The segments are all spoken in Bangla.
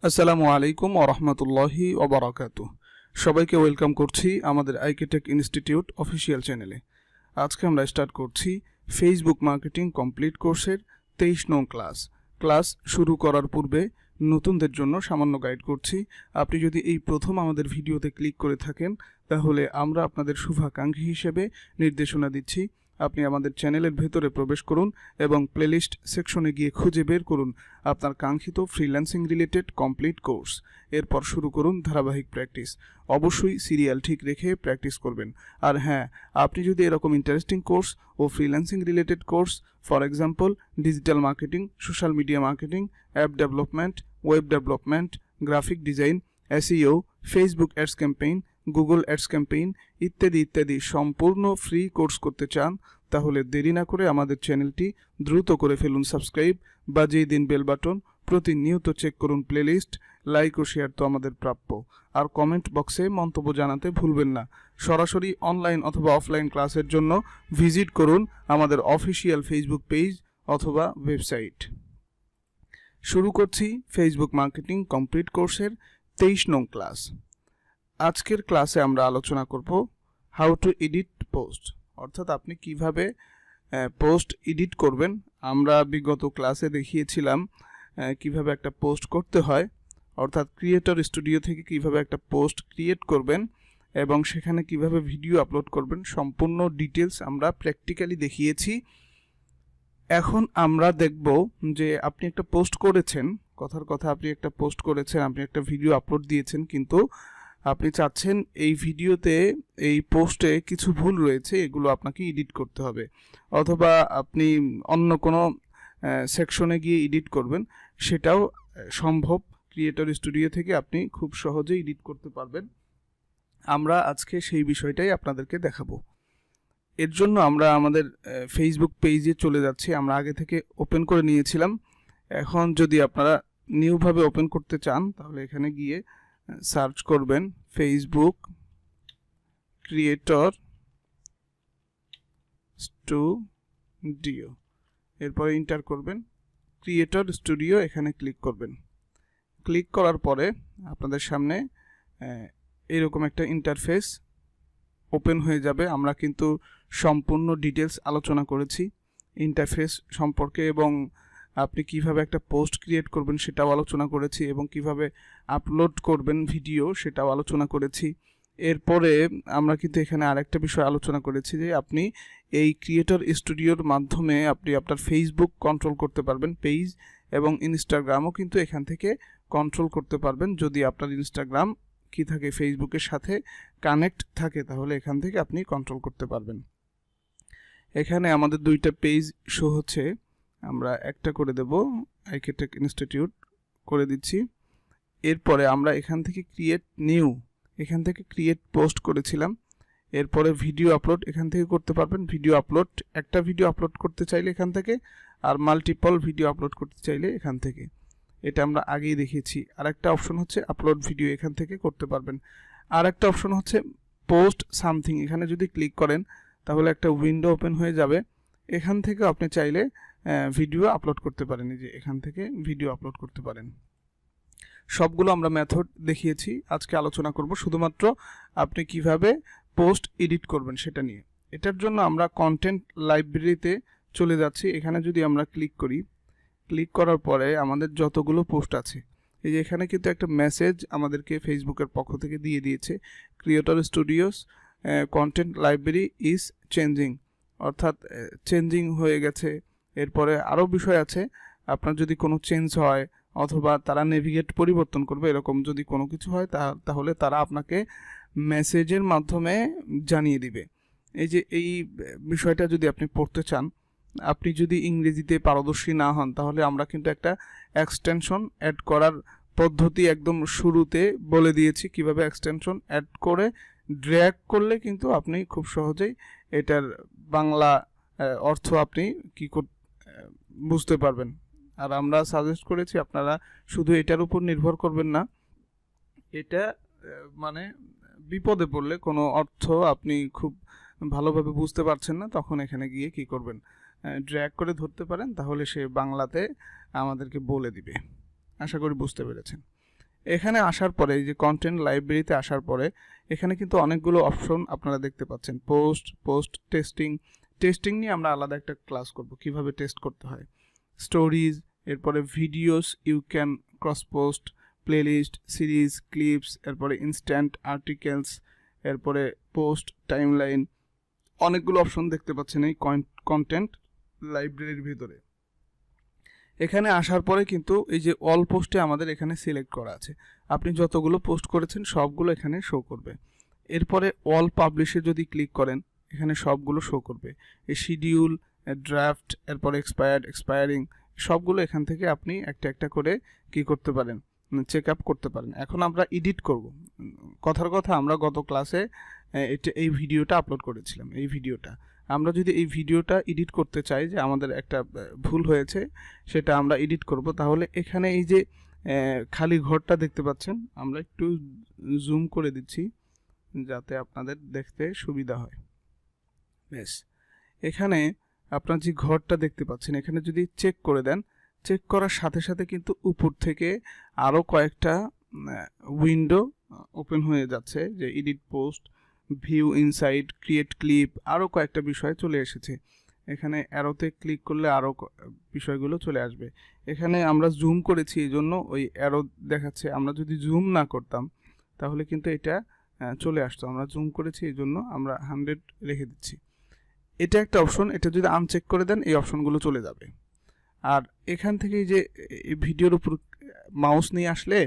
আসসালামু আলাইকুম ওয়া রাহমাতুল্লাহি ওয়া বারাকাতুহু। সবাইকে ওয়েলকাম করছি আমাদের আইকেটেক ইনস্টিটিউট অফিশিয়াল চ্যানেলে। আজকে আমরা স্টার্ট করছি ফেসবুক মার্কেটিং কমপ্লিট কোর্সের 23 নং ক্লাস। ক্লাস শুরু করার পূর্বে নতুনদের জন্য সামান্য গাইড করছি। আপনি যদি এই প্রথম আমাদের ভিডিওতে ক্লিক করে থাকেন তাহলে আমরা আপনাদের শুভাকাঙ্ক্ষী হিসেবে নির্দেশনা দিচ্ছি। আপনি আমাদের চ্যানেলের ভেতরে প্রবেশ করুন এবং প্লেলিস্ট সেকশনে গিয়ে খুঁজে বের করুন আপনার কাঙ্ক্ষিত ফ্রিল্যান্সিং রিলেটেড কমপ্লিট কোর্স। এরপর শুরু করুন ধারাবাহিক প্র্যাকটিস। অবশ্যই সিরিয়াল ঠিক রেখে প্র্যাকটিস করবেন। আর হ্যাঁ, আপনি যদি এরকম ইন্টারেস্টিং কোর্স ও freelancing related course, for example digital marketing, social media marketing, app development, web development, graphic design, SEO, Facebook ads campaign, Google ads campaign ইত্যাদি ইত্যাদি সম্পূর্ণ ফ্রি কোর্স করতে চান তাহলে দেরি না করে আমাদের চ্যানেলটি দ্রুত করে ফেলুন সাবস্ক্রাইব, বাজিয়ে দিন বেল বাটন, প্রতিনিয়ত চেক করুন প্লেলিস্ট, লাইক ও শেয়ার তো আমাদের প্রাপ্য। আর কমেন্ট বক্সে মন্তব্য জানাতে ভুলবেন না। সরাসরি অনলাইন অথবা অফলাইন ক্লাসের জন্য ভিজিট করুন আমাদের অফিসিয়াল ফেসবুক পেজ অথবা ওয়েবসাইট। শুরু করছি ফেসবুক মার্কেটিং কমপ্লিট কোর্সের 23 নং ক্লাস। আজকের ক্লাসে আমরা আলোচনা করব হাউ টু এডিট পোস্ট, অর্থাৎ আপনি কিভাবে পোস্ট এডিট করবেন। আমরা বিগত ক্লাসে দেখিয়েছিলাম কিভাবে একটা পোস্ট করতে হয়, অর্থাৎ ক্রিয়েটর স্টুডিও থেকে কিভাবে একটা পোস্ট ক্রিয়েট করবেন এবং সেখানে কিভাবে ভিডিও আপলোড করবেন, সম্পূর্ণ ডিটেলস আমরা প্র্যাকটিক্যালি দেখিয়েছি। এখন আমরা দেখব যে আপনি একটা পোস্ট করেছেন, কথার কথা আপনি একটা পোস্ট করেছেন, আপনি একটা ভিডিও আপলোড দিয়েছেন, কিন্তু আপনি চাচ্ছেন এই ভিডিওতে, এই পোস্টে কিছু ভুল রয়েছে, এগুলো আপনাকে এডিট করতে হবে, অথবা আপনি অন্য কোনো সেকশনে গিয়ে এডিট করবেন, সেটাও সম্ভব। ক্রিয়েটর স্টুডিও থেকে আপনি খুব সহজেই এডিট করতে পারবেন। আমরা আজকে সেই বিষয়টাই আপনাদেরকে দেখাবো। এর জন্য আমরা আমাদের ফেসবুক পেজে চলে যাচ্ছি। আমরা আগে থেকে ওপেন করে নিয়েছিলাম। এখন যদি আপনারা নিউভাবে ওপেন করতে চান তাহলে এখানে গিয়ে সার্চ করবেন ফেসবুক ক্রিয়েটর স্টুডিও, এরপরে এন্টার করবেন ক্রিয়েটর স্টুডিও, এখানে ক্লিক করবেন। ক্লিক করার পরে আপনাদের সামনে এরকম একটা ইন্টারফেস ওপেন হয়ে যাবে। আমরা কিন্তু সম্পূর্ণ ডিটেলস আলোচনা করেছি ইন্টারফেস সম্পর্কে, এবং আপনি কিভাবে একটা পোস্ট ক্রিয়েট করবেন সেটাও আলোচনা করেছি, এবং কিভাবে আপলোড করবেন ভিডিও সেটাও আলোচনা করেছি। এরপরে আমরা কিন্তু এখানে আরেকটা বিষয় আলোচনা করেছি যে আপনি এই ক্রিয়েটর স্টুডিওর মাধ্যমে আপনি আপনার ফেসবুক কন্ট্রোল করতে পারবেন, পেজ, এবং ইনস্টাগ্রামও কিন্তু এখান থেকে কন্ট্রোল করতে পারবেন। যদি আপনার ইনস্টাগ্রাম কি থাকে, ফেসবুকের সাথে কানেক্ট থাকে, তাহলে এখান থেকে আপনি কন্ট্রোল করতে পারবেন। এখানে আমাদের দুইটা পেজ শো হচ্ছে, আমরা একটা করে দেব, আইকেটেক ইনস্টিটিউট করে দিচ্ছি। এরপরে আমরা এখান থেকে ক্রিয়েট নিউ, এখান থেকে ক্রিয়েট পোস্ট করেছিলাম। এরপরে ভিডিও আপলোড এখান থেকে করতে পারবেন। ভিডিও আপলোড, একটা ভিডিও আপলোড করতে চাইলে এখান থেকে, আর মাল্টিপল ভিডিও আপলোড করতে চাইলে এখান থেকে। এটা আমরা আগেই দেখিয়েছি। আর একটা অপশন হচ্ছে আপলোড ভিডিও, এখান থেকে করতে পারবেন। আর একটা অপশন হচ্ছে পোস্ট সামথিং, এখানে যদি ক্লিক করেন তাহলে একটা উইন্ডো ওপেন হয়ে যাবে। এখান থেকে আপনি চাইলে ভিডিও আপলোড করতে পারেন, এই যে এখান থেকে ভিডিও আপলোড করতে পারেন। সবগুলো আমরা মেথড দেখিয়েছি। আজকে আলোচনা করব শুধুমাত্র আপনি কিভাবে পোস্ট এডিট করবেন সেটা নিয়ে। এটার জন্য আমরা কন্টেন্ট লাইব্রেরিতে চলে যাচ্ছি। এখানে যদি আমরা ক্লিক করি, ক্লিক করার পরে আমাদের যতগুলো পোস্ট আছে, এই যে এখানে কিন্তু একটা মেসেজ আমাদেরকে ফেসবুকের পক্ষ থেকে দিয়ে দিয়েছে, creator studios content library is changing, অর্থাৎ চেঞ্জিং হয়ে গেছে। এরপরে আরও বিষয় আছে, আপনার যদি কোনো চেঞ্জ হয় অথবা তারা নেভিগেট পরিবর্তন করবে, এরকম যদি কোনো কিছু হয় তাহলে তারা আপনাকে মেসেজের মাধ্যমে জানিয়ে দিবে। এই যে এই বিষয়টা যদি আপনি পড়তে চান, আপনি যদি ইংরেজিতে পারদর্শী না হন, তাহলে আমরা কিন্তু একটা এক্সটেনশন অ্যাড করার পদ্ধতি একদম শুরুতে বলে দিয়েছি, কিভাবে এক্সটেনশন অ্যাড করে ড্র্যাগ করলে কিন্তু আপনি খুব সহজেই এটার বাংলা অর্থ আপনি বুঝতে পারবেন। আর আমরা সাজেস্ট করেছি আপনারা শুধু এটার উপর নির্ভর করবেন না, এটা মানে বিপদে পড়লে কোনো অর্থ আপনি খুব ভালোভাবে বুঝতে পারছেন না, তখন এখানে গিয়ে কি করবেন, ড্র্যাগ করে ধরতে পারেন, তাহলে সে বাংলাতে আমাদেরকে বলে দিবে। আশা করি বুঝতে পেরেছেন। এখানে আসার পরে এই যে কন্টেন্ট লাইব্রেরিতে আসার পরে এখানে কিন্তু অনেকগুলো অপশন আপনারা দেখতে পাচ্ছেন। পোস্ট টেস্টিং নিয়ে আমরা আলাদা একটা ক্লাস করব, কিভাবে টেস্ট করতে হয়। স্টোরিজ, এরপরে videos you can cross post, playlist, series, clips, এরপরে ইনস্ট্যান্ট আর্টিকেলস, এরপরে পোস্ট, টাইমলাইন, অনেকগুলো অপশন দেখতে পাচ্ছেন এই কন্টেন্ট লাইব্রেরির ভিতরে। এখানে আসার পরে কিন্তু এই যে অল পোস্টে আমাদের এখানে সিলেক্ট করা আছে, আপনি যতগুলো পোস্ট করেছেন সবগুলো এখানে শো করবে। এরপরে অল পাবলিশে যদি ক্লিক করেন এখানে সবগুলো শো করবে, এই শিডিউল, ড্রাফট, এরপরে এক্সপায়ারিং, সবগুলো এখান থেকে আপনি একটা একটা করে কি করতে পারেন, চেক আপ করতে পারেন। এখন আমরা এডিট করব। কথার কথা আমরা গত ক্লাসে এই ভিডিওটা আপলোড করেছিলাম। এই ভিডিওটা আমরা যদি এই ভিডিওটা এডিট করতে চাই, যে আমাদের একটা ভুল হয়েছে সেটা আমরা এডিট করব, তাহলে এখানে এই যে খালি ঘরটা দেখতে পাচ্ছেন, আমরা একটু জুম করে দিচ্ছি যাতে আপনাদের দেখতে সুবিধা হয়। বেশ, এখানে আপনার যে ঘরটা দেখতে পাচ্ছেন এখানে যদি চেক করে দেন, চেক করার সাথে সাথে কিন্তু উপর থেকে আরও কয়েকটা উইন্ডো ওপেন হয়ে যাচ্ছে, যে edit post, view insight, create clip, আরও কয়েকটা বিষয় চলে এসেছে। এখানে অ্যারোতে ক্লিক করলে আরও বিষয়গুলো চলে আসবে। এখানে আমরা জুম করেছি এই জন্য ওই অ্যারো দেখাচ্ছে, আমরা যদি জুম না করতাম তাহলে কিন্তু এটা চলে আসতো। আমরা জুম করেছি এই জন্য আমরা 100 রেখে দিচ্ছি। এটা একটা অপশন, এটা যদি আনচেক করে দেন এই অপশনগুলো চলে যাবে। আর এখান থেকে যে এই ভিডিওর উপর মাউস নিয়ে আসলে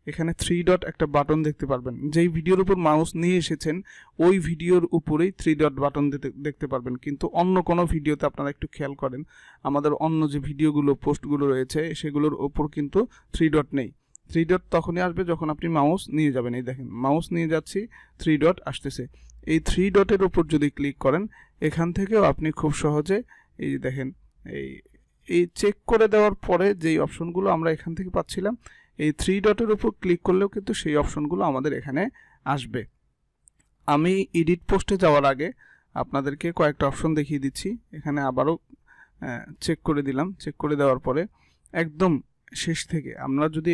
এখানে 3 ডট একটা বাটন দেখতে পারবেন, যেই ভিডিওর উপর মাউস নিয়ে এসেছেন ওই ভিডিওর উপরেই 3 ডট বাটন দেখতে পারবেন। কিন্তু অন্য কোনো ভিডিওতে আপনারা একটু খেয়াল করেন, আমাদের অন্য যে ভিডিওগুলো পোস্টগুলো রয়েছে সেগুলোর উপর কিন্তু 3 ডট নেই। 3 ডট তখনই আসবে যখন আপনি মাউস নিয়ে যাবেন। এই দেখেন মাউস নিয়ে যাচ্ছি, 3 ডট আসতেছে। এই 3 ডটের উপর যদি ক্লিক করেন এখান থেকেও আপনি খুব সহজে এই যে দেখেন এই চেক করে দেওয়ার পরে যেই অপশনগুলো আমরা এখান থেকে পাচ্ছিলাম, এই 3 ডটের উপর ক্লিক করলেও কিন্তু সেই অপশনগুলো আমাদের এখানে আসবে। আমি এডিট পোস্টে যাওয়ার আগে আপনাদেরকে কয়েকটা অপশন দেখিয়ে দিচ্ছি। এখানে আবারও চেক করে দিলাম। চেক করে দেওয়ার পরে একদম শেষ থেকে আমরা যদি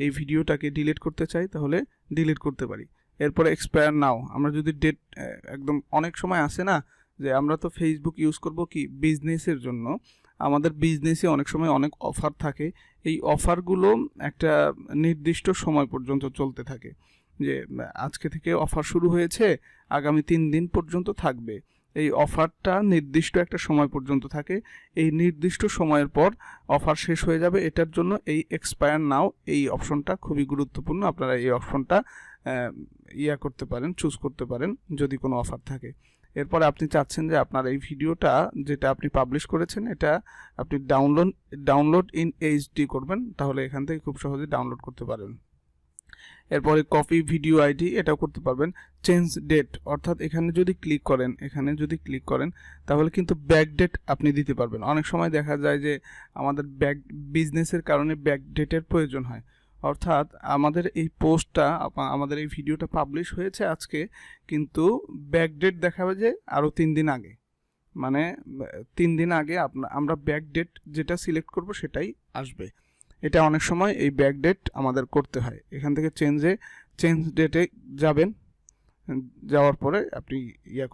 এই ভিডিওটাকে ডিলিট করতে চাই তাহলে ডিলিট করতে পারি। এরপরে এক্সপায়ার নাও, আমরা যদি ডেট একদম অনেক সময় আসে না যে আমরা তো ফেসবুক ইউজ করব কি বিজনেসের জন্য, আমাদের বিজনেসে অনেক সময় অনেক অফার থাকে, এই অফারগুলো একটা নির্দিষ্ট সময় পর্যন্ত চলতে থাকে, যে আজকে থেকে অফার শুরু হয়েছে আগামী 3 দিন পর্যন্ত থাকবে। এই অফারটা নির্দিষ্ট একটা সময় পর্যন্ত থাকে, এই নির্দিষ্ট সময়ের পর অফার শেষ হয়ে যাবে। এটার জন্য এই এক্সপায়ার নাও এই অপশনটা খুবই গুরুত্বপূর্ণ। আপনারা এই অপশনটা করতে পারেন, চুজ করতে পারেন যদি কোনো অফার থাকে। এরপরে আপনি চাচ্ছেন যে আপনার এই ভিডিওটা যেটা আপনি পাবলিশ করেছেন এটা আপনি ডাউনলোড ইন এইচডি করবেন, তাহলে এখান থেকে খুব সহজে ডাউনলোড করতে পারবেন। এরপরে কপি ভিডিও আইডি, এটাও করতে পারবেন। চেঞ্জ ডেট, অর্থাৎ এখানে যদি ক্লিক করেন তাহলে কিন্তু ব্যাক ডেট আপনি দিতে পারবেন। অনেক সময় দেখা যায় যে আমাদের বিজনেসের কারণে ব্যাক ডেটের প্রয়োজন হয়, অর্থাৎ আমাদের এই পোস্টটা, আমাদের এই ভিডিওটা পাবলিশ হয়েছে আজকে, কিন্তু ব্যাক ডেট দেখাবে যে আরও 3 দিন আগে, মানে 3 দিন আগে আমরা ব্যাক ডেট যেটা সিলেক্ট করব সেটাই আসবে। এটা অনেক সময় এই ব্যাক ডেট আমাদের করতে হয়। এখান থেকে চেঞ্জ ডেটে যাবেন, যাওয়ার পরে আপনি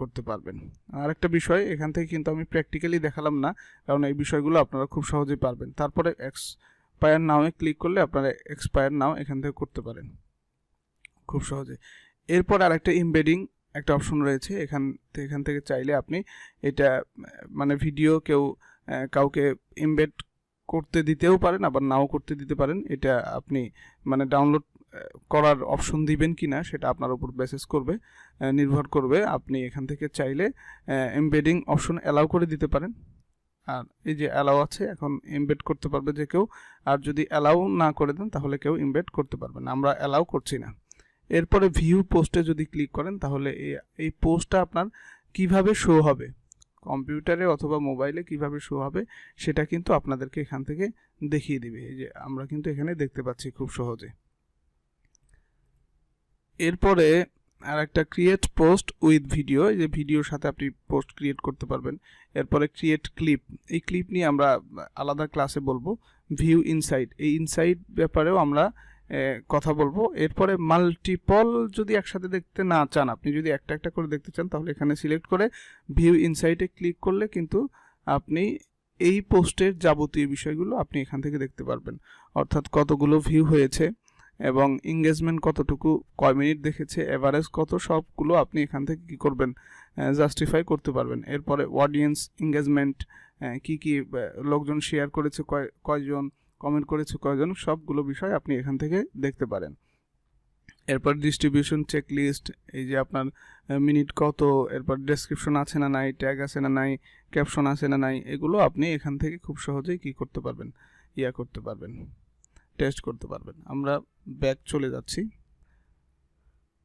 করতে পারবেন। আর একটা বিষয়, এখান থেকে কিন্তু আমি প্র্যাকটিক্যালি দেখালাম না, কারণ এই বিষয়গুলো আপনারা খুব সহজেই পারবেন। তারপরে এক্সপায়ার নাও-এ ক্লিক করলে আপনারা এক্সপায়ার নাও এখান থেকে করতে পারেন খুব সহজে। এরপর আরেকটা এমবেডিং একটা অপশন রয়েছে, এখান থেকে চাইলে আপনি এটা মানে ভিডিও কাউকে এমবেড করতে দিতেও পারেন, আবার নাও করতে দিতে পারেন। এটা আপনি মানে ডাউনলোড করার অপশন দিবেন কিনা সেটা আপনার উপর নির্ভর করবে। আপনি এখান থেকে চাইলে এমবেডিং অপশন অ্যালাউ করে দিতে পারেন। আর এই যে অ্যালাউ আছে, এখন এমবেড করতে পারবে যে কেউ, আর যদি অ্যালাউ না করে দেন তাহলে কেউ এমবেড করতে পারবে না। আমরা অ্যালাউ করছি না। এরপরে ভিউ পোস্টে যদি ক্লিক করেন তাহলে এই পোস্টটা আপনার কিভাবে শো হবে, কম্পিউটারে অথবা মোবাইলে কিভাবে শো হবে সেটা কিন্তু আপনাদেরকে এখান থেকে দেখিয়ে দিবে। এই যে আমরা কিন্তু এখানে দেখতে পাচ্ছি খুব সহজে। এরপরে আর একটা ক্রিয়েট পোস্ট উইথ ভিডিও, এই যে ভিডিওর সাথে আপনি পোস্ট ক্রিয়েট করতে পারবেন। এরপরে ক্রিয়েট ক্লিপ, এই ক্লিপ নিয়ে আমরা আলাদা ক্লাসে বলবো। ভিউ ইনসাইট, এই ইনসাইট ব্যাপারেও আমরা কথা বলবো। এরপরে মাল্টিপল যদি একসাথে দেখতে না চান, আপনি যদি একটা একটা করে দেখতে চান, তাহলে এখানে সিলেক্ট করে ভিউ ইনসাইটে ক্লিক করলে কিন্তু আপনি এই পোস্টের যাবতীয় বিষয়গুলো আপনি এখান থেকে দেখতে পারবেন, অর্থাৎ কতগুলো ভিউ হয়েছে এবং এঙ্গেজমেন্ট কতটুকু, কয় মিনিট দেখেছে, এভারেজ কত, সবগুলো আপনি এখান থেকে কি করবেন, জাস্টিফাই করতে পারবেন। এরপরে অডিয়েন্স এঙ্গেজমেন্ট, কি কি লোকজন শেয়ার করেছে, কয়জন কমেন্ট করেছে, কয়জন, সবগুলো বিষয় আপনি এখান থেকে দেখতে পারেন। এরপর ডিস্ট্রিবিউশন চেকলিস্ট, এই যে আপনার মিনিট কত, এরপর ডেসক্রিপশন আছে না নাই, ট্যাগ আছে না নাই, ক্যাপশন আছে না নাই, এগুলো আপনি এখান থেকে খুব সহজেই কি করতে পারবেন, করতে পারবেন, টেস্ট করতে পারবেন। আমরা ব্যাক চলে যাচ্ছি।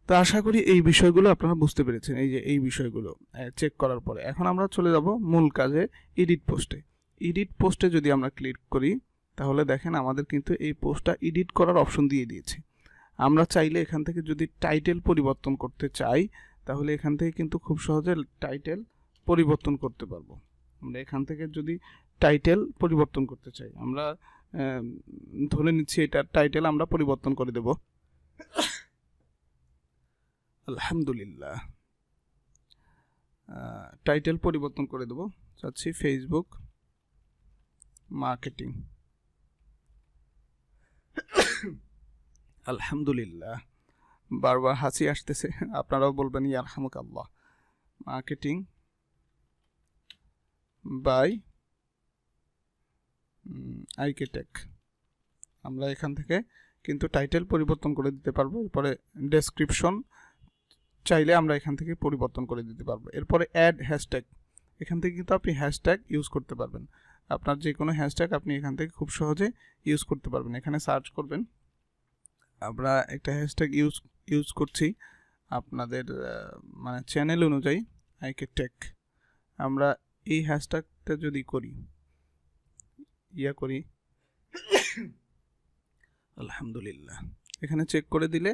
তো আশা করি এই বিষয়গুলো আপনারা বুঝতে পেরেছেন, এই যে এই বিষয়গুলো চেক করার পরে এখন আমরা চলে যাব মূল কাজে, এডিট পোস্টে। এডিট পোস্টে যদি আমরা ক্লিক করি, তাহলে দেখেন আমাদের কিন্তু এই পোস্টটা এডিট করার অপশন দিয়ে দিয়েছে। আমরা চাইলে এখান থেকে যদি টাইটেল পরিবর্তন করতে চাই, তাহলে এখান থেকে কিন্তু খুব সহজে টাইটেল পরিবর্তন করতে পারবো। আমরা এখান থেকে যদি টাইটেল পরিবর্তন করতে চাই, আমরা ধরে নিচ্ছি এটা টাইটেল আমরা পরিবর্তন করে দেব। আলহামদুলিল্লাহ, টাইটেল পরিবর্তন করে দেব, চাচ্ছি ফেসবুক মার্কেটিং। আলহামদুলিল্লাহ, বারবার হাসি আসতেছে, আপনারাও বলবেন ইয়ারহামুকাল্লাহ। Marketing by আইকেটেক। আমরা এখান থেকে কিন্তু টাইটেল পরিবর্তন করে দিতে পারবো। এরপরে ডেসক্রিপশন চাইলে আমরা এখান থেকে পরিবর্তন করে দিতে পারবো। এরপরে অ্যাড হ্যাশট্যাগ, এখান থেকে কিন্তু আপনি হ্যাশট্যাগ ইউজ করতে পারবেন। আপনার যে কোনো হ্যাশট্যাগ আপনি এখান থেকে খুব সহজে ইউজ করতে পারবেন। এখানে সার্চ করবেন, আমরা একটা হ্যাশট্যাগ ইউজ করছি আপনাদের মানে চ্যানেল অনুযায়ী, আইকেটেক। আমরা এই হ্যাশট্যাগটা যদি করি, করি আলহামদুলিল্লাহ, এখানে চেক করে দিলে,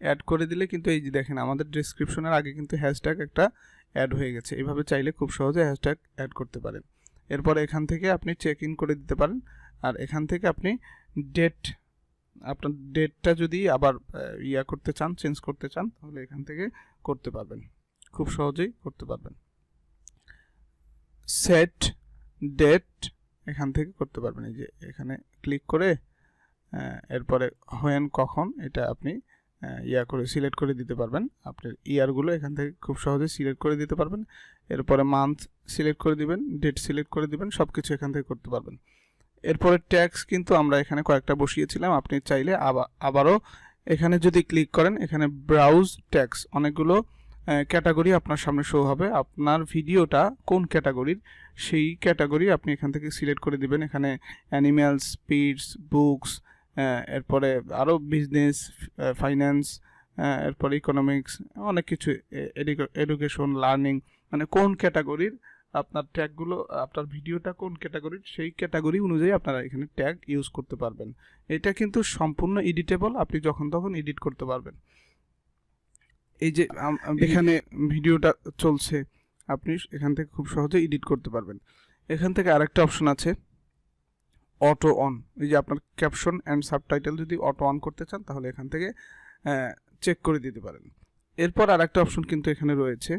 অ্যাড করে দিলে কিন্তু এই যে দেখেন আমাদের ডেসক্রিপশনের আগে কিন্তু হ্যাশট্যাগ একটা অ্যাড হয়ে গেছে। এইভাবে চাইলে খুব সহজে হ্যাশট্যাগ অ্যাড করতে পারেন। এরপর এখান থেকে আপনি চেক ইন করে দিতে পারেন। আর এখান থেকে আপনি আপনার ডেটটা যদি আবার করতে চান, চেঞ্জ করতে চান, তাহলে এখান থেকে করতে পারবেন, খুব সহজেই করতে পারবেন। সেট ডেট এখান থেকে করতে পারবেন, এই যে এখানে ক্লিক করে এরপরে হোয়েন, কখন, এটা আপনি করে সিলেক্ট করে দিতে পারবেন। আপনার ইয়ারগুলো এখান থেকে খুব সহজে সিলেক্ট করে দিতে পারবেন। এরপরে মান্থ সিলেক্ট করে দিবেন, ডেট সিলেক্ট করে দিবেন, সব কিছু এখান থেকে করতে পারবেন। এরপরে ট্যাক্স কিন্তু আমরা এখানে কয়েকটা বসিয়েছিলাম, আপনি চাইলে আবারও এখানে যদি ক্লিক করেন, এখানে ব্রাউজ ট্যাক্স, অনেকগুলো ক্যাটাগরি আপনার সামনে শো হবে। আপনার ভিডিওটা কোন ক্যাটাগরির, সেই ক্যাটাগরি আপনি এখান থেকে সিলেক্ট করে দিবেন। এখানে অ্যানিম্যালস, পেটস, বুকস, এরপরে আরও বিজনেস, ফাইন্যান্স, এরপরে ইকোনমিক্স, অনেক কিছু, এডুকেশন, লার্নিং, মানে কোন ক্যাটাগরির আপনার ট্যাগগুলো, আপনার ভিডিওটা কোন ক্যাটাগরির, সেই ক্যাটাগরি অনুযায়ী আপনারা এখানে ট্যাগ ইউজ করতে পারবেন। এটা কিন্তু সম্পূর্ণ এডিটেবল, আপনি যখন তখন এডিট করতে পারবেন। এই যে এখানে ভিডিওটা চলছে, আপনি এখান থেকে খুব সহজে এডিট করতে পারবেন। এখান থেকে আরেকটা অপশন আছে অটো অন, এই যে আপনার ক্যাপশন অ্যান্ড সাবটাইটেল যদি অটো অন করতে চান, তাহলে এখান থেকে চেক করে দিতে পারেন। এরপর আরেকটা অপশন কিন্তু এখানে রয়েছে,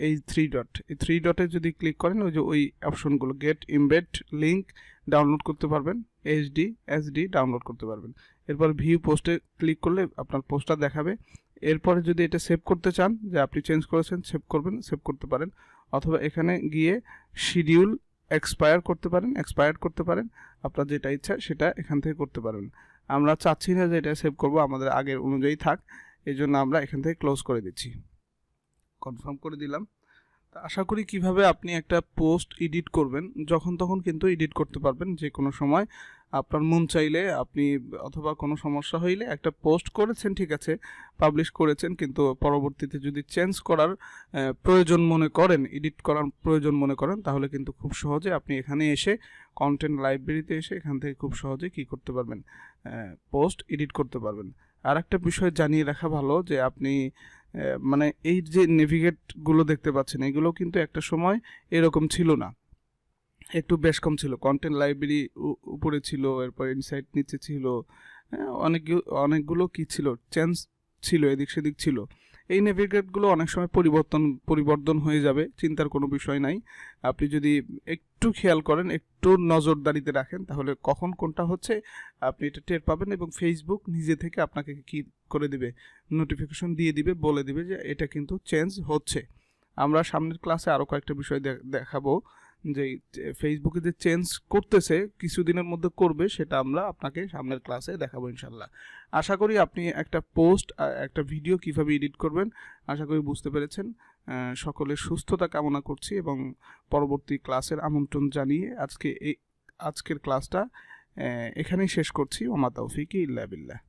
এই থ্রি ডট, এই থ্রি ডটে যদি ক্লিক করেন, ওই যে ওই অপশনগুলো, গেট ইমবেড লিঙ্ক ডাউনলোড করতে পারবেন, এসডি ডাউনলোড করতে পারবেন। এরপর ভিউ পোস্টে ক্লিক করলে আপনার পোস্টটা দেখাবে। এরপরে যদি এটা সেভ করতে চান, যে আপনি চেঞ্জ করেছেন, সেভ করবেন, সেভ করতে পারেন। অথবা এখানে গিয়ে শিডিউল এক্সপায়ার করতে পারেন, আপনার যেটা ইচ্ছা সেটা এখান থেকে করতে পারবেন। আমরা চাচ্ছি না যে এটা সেভ করব, আমাদের আগের অনুযায়ী থাক, এই জন্য আমরা এখান থেকে ক্লোজ করে দিচ্ছি, কনফার্ম করে দিলাম। তা আশা করি কিভাবে আপনি একটা পোস্ট এডিট করবেন, যখন তখন কিন্তু এডিট করতে পারবেন, যে কোনো সময় আপনার মন চাইলে আপনি, অথবা কোনো সমস্যা হইলে, একটা পোস্ট করেছেন, ঠিক আছে, পাবলিশ করেছেন, কিন্তু পরবর্তীতে যদি চেঞ্জ করার প্রয়োজন মনে করেন, এডিট করার প্রয়োজন মনে করেন, তাহলে কিন্তু খুব সহজে আপনি এখানে এসে কন্টেন্ট লাইব্রেরিতে এসে এখান থেকে খুব সহজে কি করতে পারবেন, পোস্ট এডিট করতে পারবেন। আর একটা বিষয় জানিয়ে রাখা ভালো, যে আপনি মানে এই যে নেভিগেটগুলো দেখতে পাচ্ছেন, এগুলো কিন্তু একটা সময় এরকম ছিল না, একটু বেশ কম ছিল। কন্টেন্ট লাইব্রেরি উপরে ছিল, এরপর ইনসাইট নিচে ছিল, হ্যাঁ, অনেকগুলো কি ছিল, চেঞ্জ ছিল, এদিক সেদিক ছিল। এই নেভিগেটগুলো অনেক সময় পরিবর্তন হয়ে যাবে, চিন্তার কোনো বিষয় নাই। আপনি যদি একটু খেয়াল করেন, একটু নজরদারিতে রাখেন, তাহলে কখন কোনটা হচ্ছে আপনি এটা টের পাবেন, এবং ফেসবুক নিজে থেকে আপনাকে কি করে দিবে, নোটিফিকেশন দিয়ে দিবে, বলে দিবে যে এটা কিন্তু চেঞ্জ হচ্ছে। আমরা সামনের ক্লাসে আরও কয়েকটা বিষয় দেখাবো যে ফেসবুকে যে চেঞ্জ করতেছে, কিছুদিনের মধ্যে করবে, সেটা আমরা আপনাকে সামনের ক্লাসে দেখাবো ইনশাল্লাহ। আশা করি আপনি একটা পোস্ট, একটা ভিডিও কিভাবে এডিট করবেন আশা করি বুঝতে পেরেছেন। সকলের সুস্থতা কামনা করছি এবং পরবর্তী ক্লাসের আমন্ত্রণ জানিয়ে আজকের ক্লাসটা এখানেই শেষ করছি। ওমা তাওফিকি ইল্লা বিল্লাহ।